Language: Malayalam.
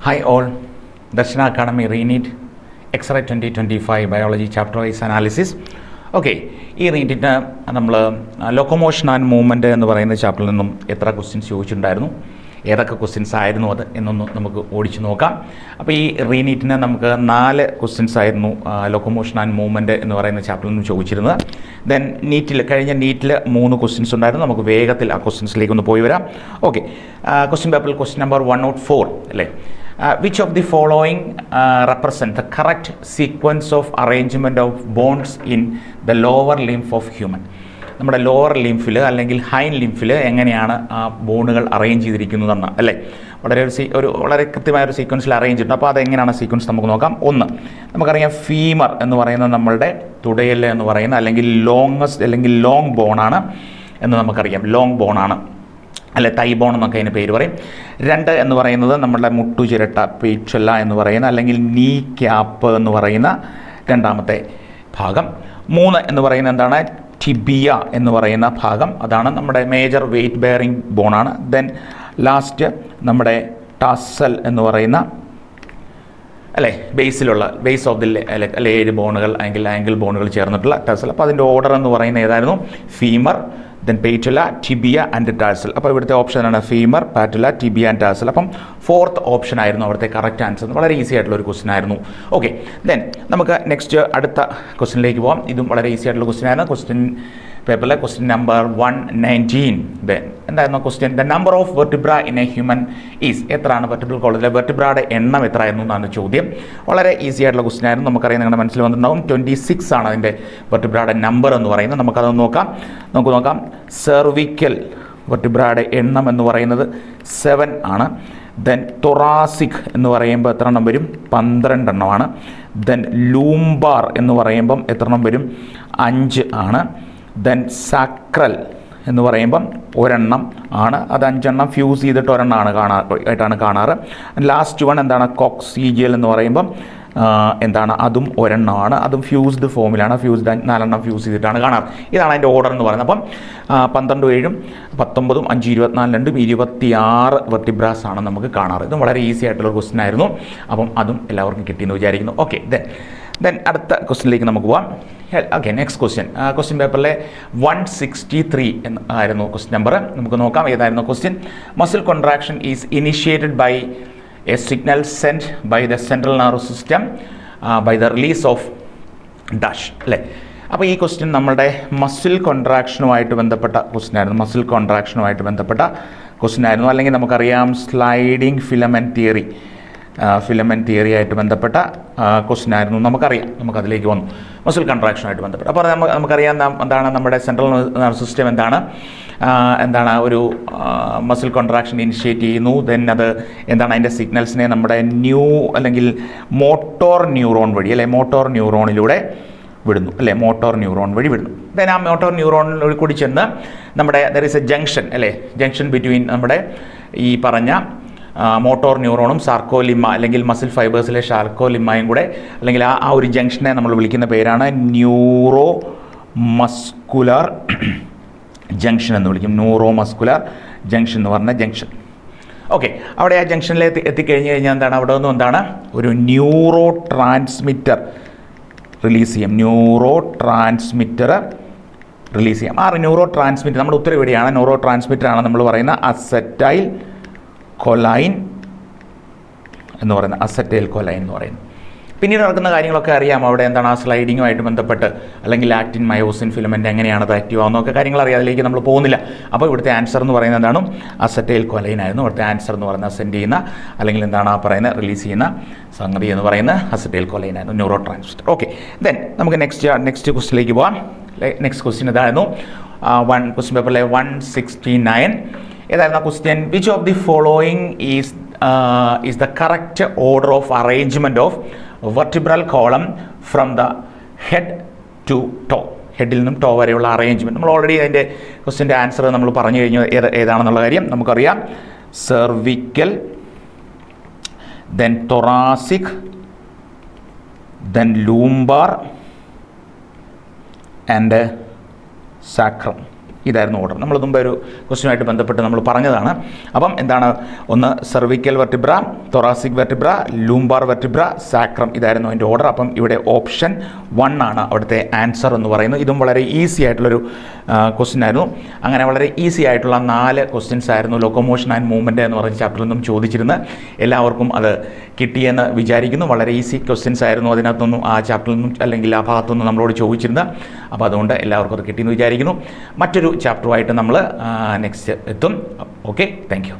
Hi all, Darshana Academy Re-NEET X-Ray 2025 Biology Chapter Wise Analysis. Okay, ഈ റീനിറ്റിന് നമ്മൾ ലൊക്കോമോഷൻ ആൻഡ് മൂവ്മെൻറ്റ് എന്ന് പറയുന്ന ചാപ്റ്ററിൽ നിന്നും എത്ര ക്വസ്റ്റ്യൻസ് ചോദിച്ചിട്ടുണ്ടായിരുന്നു, ഏതൊക്കെ ക്വസ്റ്റ്യൻസ് ആയിരുന്നു അത് എന്നൊന്ന് നമുക്ക് ഓടിച്ച് നോക്കാം. അപ്പോൾ ഈ റീനീറ്റിന് നമുക്ക് 4 ക്വസ്റ്റ്യൻസ് ആയിരുന്നു ലൊക്കോമോഷൻ ആൻഡ് മൂവ്മെൻറ്റ് എന്ന് പറയുന്ന ചാപ്റ്ററിൽ നിന്ന് ചോദിച്ചിരുന്നത്. ദെൻ കഴിഞ്ഞ നീറ്റിൽ 3 ക്വസ്റ്റ്യൻസ് ഉണ്ടായിരുന്നു. നമുക്ക് വേഗത്തിൽ ആ ക്വസ്റ്റ്യൻസിലേക്ക് ഒന്ന് പോയി വരാം. ഓക്കെ, ക്വസ്റ്റ്യൻ പേപ്പറിൽ ക്വസ്റ്റ്യൻ നമ്പർ 104 അല്ലേ, which of the following represent the correct sequence of arrangement of bones in the lower limb of human? നമ്മുടെ ലോവർ ലിംഫിൽ അല്ലെങ്കിൽ ഹൈൻ ലിംഫിൽ എങ്ങനെയാണ് ആ ബോണുകൾ അറേഞ്ച് ചെയ്തിരിക്കുന്നതെന്ന് അല്ലേ, വളരെ കൃത്യമായൊരു സീക്വൻസിൽ അറേഞ്ച് ചെയ്തിട്ടുണ്ട്. അപ്പോൾ അതെങ്ങനെയാണ് സീക്വൻസ് നമുക്ക് നോക്കാം. ഒന്ന്, നമുക്കറിയാം ഫീമർ എന്ന് പറയുന്നത് നമ്മളുടെ തുടയല് എന്ന് പറയുന്ന അല്ലെങ്കിൽ ലോങ് ബോണാണ് എന്ന് നമുക്കറിയാം. ലോങ് ബോണാണ് അല്ലെ, തൈ ബോൺ എന്നൊക്കെ അതിന് പേര് പറയും. 2 എന്ന് പറയുന്നത് നമ്മുടെ മുട്ടുചിരട്ട പേച്ചല്ല എന്ന് പറയുന്ന അല്ലെങ്കിൽ നീ ക്യാപ്പ് എന്ന് പറയുന്ന രണ്ടാമത്തെ ഭാഗം. 3 എന്ന് പറയുന്നത് എന്താണ്, ടിബിയ എന്ന് പറയുന്ന ഭാഗം, അതാണ് നമ്മുടെ മേജർ വെയ്റ്റ് ബെയറിംഗ് ബോണാണ്. ദെൻ ലാസ്റ്റ് നമ്മുടെ ടാസൽ എന്ന് പറയുന്ന അല്ലേ ബേസ് ഓഫ് ദി അല്ലെ 7 ബോണുകൾ അല്ലെങ്കിൽ ആംഗിൾ ബോണുകൾ ചേർന്നിട്ടുള്ള ടാസൽ. അപ്പോൾ അതിൻ്റെ ഓർഡർ എന്ന് പറയുന്നത് ഏതായിരുന്നു, femur, then patella, tibia and tarsal. അപ്പോൾ ഇവിടുത്തെ ഓപ്ഷനാണ് femur, patella, tibia and tarsal. അപ്പം 4th ഓപ്ഷൻ ആയിരുന്നു അവിടുത്തെ കറക്റ്റ് ആൻസർ. വളരെ ഈസി ആയിട്ടുള്ള ഒരു ക്വസ്റ്റ്യൻ ആയിരുന്നു. ഓക്കെ, ദെൻ നമുക്ക് നെക്സ്റ്റ് അടുത്ത ക്വസ്റ്റ്യനിലേക്ക് പോകാം. ഇതും വളരെ ഈസി ആയിട്ടുള്ള ക്വസ്റ്റ്യൻ ആയിരുന്നു. ക്വസ്റ്റ്യൻ പേപ്പറിലെ ക്വസ്റ്റ്യൻ നമ്പർ 119. ദെൻ എന്തായിരുന്നു question, the number of vertebra in a human is, എത്രയാണ് വെർട്ടിബ്രൽ കോളത്തിലെ വെർട്ടിബ്രയുടെ എണ്ണം എത്രയായിരുന്നു എന്നാണ് ചോദ്യം. വളരെ ഈസി ആയിട്ടുള്ള ക്വസ്റ്റ്യൻ ആയിരുന്നു. നമുക്കറിയാം, നിങ്ങളുടെ മനസ്സിൽ വന്നിട്ടുണ്ടാവും 26 ആണ് അതിൻ്റെ വെർട്ടിബ്രയുടെ നമ്പർ എന്ന് പറയുന്നത്. നമുക്കത് നോക്കാം. സെർവിക്കൽ വെർട്ടിബ്രയുടെ എണ്ണം എന്ന് പറയുന്നത് 7 ആണ്. ദെൻ തൊറാസിക് എന്ന് പറയുമ്പോൾ എത്ര എണ്ണം വരും, 12 എണ്ണമാണ്. ദെൻ ലൂംബാർ എന്ന് പറയുമ്പം എത്ര എണ്ണം വരും, 5 ആണ്. ദെൻ സാക്രൽ എന്ന് പറയുമ്പം 1 എണ്ണം ആണ്. അത് 5 എണ്ണം ഫ്യൂസ് ചെയ്തിട്ട് 1 എണ്ണമാണ് കാണാറ്. ലാസ്റ്റ് വൺ എന്താണ്, കോക്സീജിയൽ എന്ന് പറയുമ്പം എന്താണ്, അതും 1 എണ്ണമാണ്. അതും ഫ്യൂസ്ഡ് ഫോമിലാണ്, 4 എണ്ണം ഫ്യൂസ് ചെയ്തിട്ടാണ് കാണാറ്. ഇതാണ് അതിൻ്റെ ഓർഡർ എന്ന് പറയുന്നത്. അപ്പം 12, 7, 19, 5, 24, 26 വെർട്ടിബ്രാസ് ആണ് നമുക്ക് കാണാറ്. ഇതും വളരെ ഈസി ആയിട്ടുള്ള ക്വസ്റ്റ്യൻ ആയിരുന്നു. അപ്പം അതും എല്ലാവർക്കും കിട്ടിയെന്ന് വിചാരിക്കുന്നു. ഓക്കെ, ദെൻ അടുത്ത ക്വസ്റ്റ്യനിലേക്ക് നമുക്ക് പോവാം. ഓക്കെ, നെക്സ്റ്റ് ക്വസ്റ്റ്യൻ പേപ്പറിലെ 163 ആയിരുന്നു ക്വസ്റ്റ്യൻ നമ്പർ. നമുക്ക് നോക്കാം ഏതായിരുന്നു question. Muscle contraction is initiated by a signal sent by the central nervous system by the release of dash അല്ലേ. അപ്പോൾ ഈ ക്വസ്റ്റ്യൻ നമ്മുടെ മസിൽ കോൺട്രാക്ഷനുമായിട്ട് ബന്ധപ്പെട്ട ക്വസ്റ്റ്യൻ ആയിരുന്നു. അല്ലെങ്കിൽ നമുക്കറിയാം സ്ലൈഡിങ് ഫിലമെൻറ്റ് തിയറി ആയിട്ട് ബന്ധപ്പെട്ട ക്വസ്റ്റ്യൻ ആയിരുന്നു. നമുക്കതിലേക്ക് വന്നു, മസിൽ കോൺട്രാക്ഷനുമായിട്ട് ബന്ധപ്പെട്ട്. അപ്പോൾ നമുക്കറിയാം എന്താണ് നമ്മുടെ സെൻട്രൽ നെർവസ് സിസ്റ്റം എന്താണ് ഒരു മസിൽ കോൺട്രാക്ഷൻ ഇനിഷ്യേറ്റ് ചെയ്യുന്നു. ദെൻ അത് എന്താണ്, അതിൻ്റെ സിഗ്നൽസിനെ നമ്മുടെ മോട്ടോർ ന്യൂറോൺ വഴി മോട്ടോർ ന്യൂറോണിലൂടെ വിടുന്നു ദെൻ ആ മോട്ടോർ ന്യൂറോണിലൂടെ കൂടി ചെന്ന് നമ്മുടെ there is A junction between നമ്മുടെ ഈ പറഞ്ഞ മോട്ടോർ ന്യൂറോണും സാർക്കോലിമ അല്ലെങ്കിൽ മസിൽ ഫൈബേഴ്സിലെ സാർക്കോലിമയും കൂടെ, അല്ലെങ്കിൽ ആ ഒരു ജംഗ്ഷനെ നമ്മൾ വിളിക്കുന്ന പേരാണ് ന്യൂറോ മസ്കുലർ ജംഗ്ഷൻ എന്ന് വിളിക്കും. ന്യൂറോമസ്കുലർ ജംഗ്ഷൻ എന്ന് പറഞ്ഞ ജംഗ്ഷൻ. ഓക്കെ, അവിടെ ആ ജംഗ്ഷനിലേക്ക് എത്തിക്കഴിഞ്ഞ് കഴിഞ്ഞാൽ എന്താണ്, അവിടെ നിന്നും എന്താണ് ഒരു ന്യൂറോ ട്രാൻസ്മിറ്റർ റിലീസ് ചെയ്യാം. ആ ന്യൂറോ ട്രാൻസ്മിറ്റർ നമ്മുടെ ഉത്തരവിടെയാണ്. ന്യൂറോ ട്രാൻസ്മിറ്ററാണ് നമ്മൾ പറയുന്ന അസറ്റൈൽ കൊലൈൻ എന്ന് പറയുന്നത്. പിന്നീട് നടക്കുന്ന കാര്യങ്ങളൊക്കെ അറിയാം. അവിടെ എന്താണ് ആ സ്ലൈഡിങ്ങുമായിട്ട് ബന്ധപ്പെട്ട് അല്ലെങ്കിൽ ആക്റ്റിൻ മയോസിൻ ഫിലമെൻ്റ് എങ്ങനെയാണ് അത് ആക്റ്റീവ് ആവുന്നതൊക്കെ കാര്യങ്ങൾ അറിയാം. അതിലേക്ക് നമ്മൾ പോകുന്നില്ല. അപ്പോൾ ഇവിടുത്തെ ആൻസർ എന്ന് പറയുന്നത് എന്താണ്, അസറ്റൈൽ കൊലൈൻ ആയിരുന്നു. ഇവിടുത്തെ ആൻസർ എന്ന് പറയുന്നത് സെൻഡ് ചെയ്യുന്ന അല്ലെങ്കിൽ എന്താണ് ആ പറയുന്ന റിലീസ് ചെയ്യുന്ന സംഗതി എന്ന് പറയുന്നത് അസറ്റൈൽ കൊലൈൻ ആയിരുന്നു, ന്യൂറോ ട്രാൻസ്മിറ്റർ. ഓക്കെ, ദെൻ നമുക്ക് നെക്സ്റ്റ് ക്വസ്റ്റിലേക്ക് പോകാം. നെക്സ്റ്റ് ക്വസ്റ്റ്യൻ ഇതായിരുന്നു ക്വസ്റ്റ്യൻ പേപ്പറിലെ 169. ഏതായിരുന്നു question, which of the following is the correct order of arrangement of vertebral column from the head to toe, ഹെഡിൽ നിന്നും ടോ വരെയുള്ള അറേഞ്ച്മെൻറ്റ്. നമ്മൾ ഓൾറെഡി അതിൻ്റെ ക്വസ്റ്റ്യൻ്റെ ആൻസർ നമ്മൾ പറഞ്ഞു കഴിഞ്ഞു ഏതാണെന്നുള്ള കാര്യം നമുക്കറിയാം. Cervical, then thoracic, then lumbar and sacrum. ഇതായിരുന്നു ഓർഡർ. നമ്മൾ മുമ്പ് ഒരു ക്വസ്റ്റ്യനുമായിട്ട് ബന്ധപ്പെട്ട് നമ്മൾ പറഞ്ഞതാണ്. അപ്പം എന്താണ്, ഒന്ന് cervical vertebra, thoracic vertebra, lumbar vertebra, sacrum, ഇതായിരുന്നു അതിൻ്റെ ഓർഡർ. അപ്പം ഇവിടെ ഓപ്ഷൻ 1 ആണ് അവിടുത്തെ ആൻസർ എന്ന് പറയുന്നത്. ഇതും വളരെ ഈസി ആയിട്ടുള്ളൊരു ക്വസ്റ്റ്യൻ ആയിരുന്നു. അങ്ങനെ വളരെ ഈസി ആയിട്ടുള്ള 4 ക്വസ്റ്റ്യൻസ് ആയിരുന്നു ലോക്കോമോഷൻ ആൻഡ് മൂവ്മെൻറ്റ് എന്ന് പറയുന്ന ചാപ്റ്ററിൽ നിന്നും ചോദിച്ചിരുന്നത്. എല്ലാവർക്കും അത് കിട്ടിയെന്ന് വിചാരിക്കുന്നു. വളരെ ഈസി ക്വസ്റ്റ്യൻസ് ആയിരുന്നു അതിനകത്തൊന്നും, ആ ചാപ്റ്ററിൽ നിന്നും അല്ലെങ്കിൽ ആ ഭാഗത്തുനിന്നും നമ്മളോട് ചോദിച്ചിരുന്നത്. അപ്പോൾ അതുകൊണ്ട് എല്ലാവർക്കും അത് കിട്ടിയെന്ന് വിചാരിക്കുന്നു. മറ്റൊരു ചാപ്റ്ററുമായിട്ട് നമ്മൾ നെക്സ്റ്റ് എത്തും. Okay, thank you.